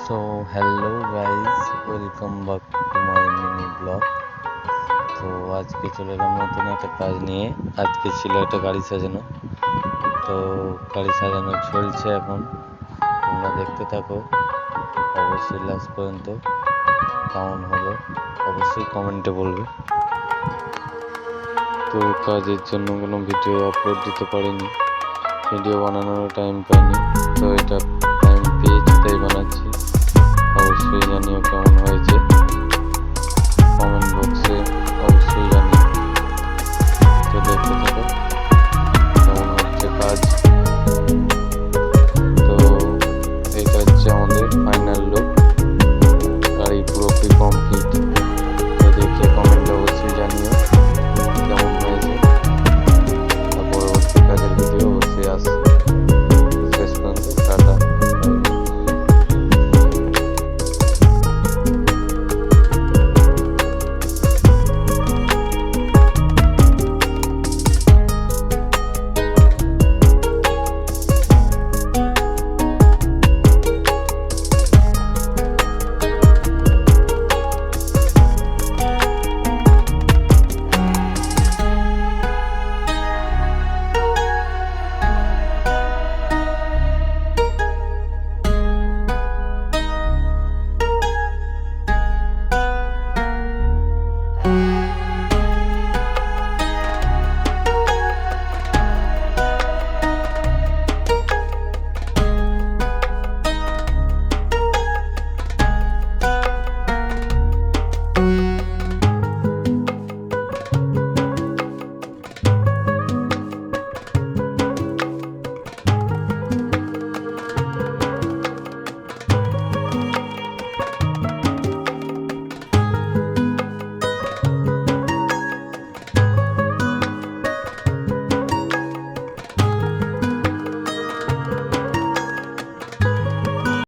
So hello guys, welcome back to my mini blog. তো আজকে চলে এলাম নতুন একটা কাজ নিয়ে। আজকে ছিল একটা গাড়ি সাজানো। তো গাড়ি সাজানো চলছে এখন, তোমরা দেখতে থাকো। অবশ্যই লাস্ট পর্যন্ত কেমন হলো অবশ্যই কমেন্টে বলবে। তো কাজের জন্য কোনো ভিডিও আপলোড দিতে পারিনি, ভিডিও বানানোর টাইম পাইনি। তো এটা টাইম পেয়েছি তাই বানাচ্ছি। অবশ্যই জানিও কেমন হয়েছে, কমেন্ট বক্সে অবশ্যই জানিও। তো দেখতে থাকো কেমন হচ্ছে কাজ। তো এটা হচ্ছে আমাদের ফাইনাল লুক, গাড়ি পুরোপুরি কমপ্লিট।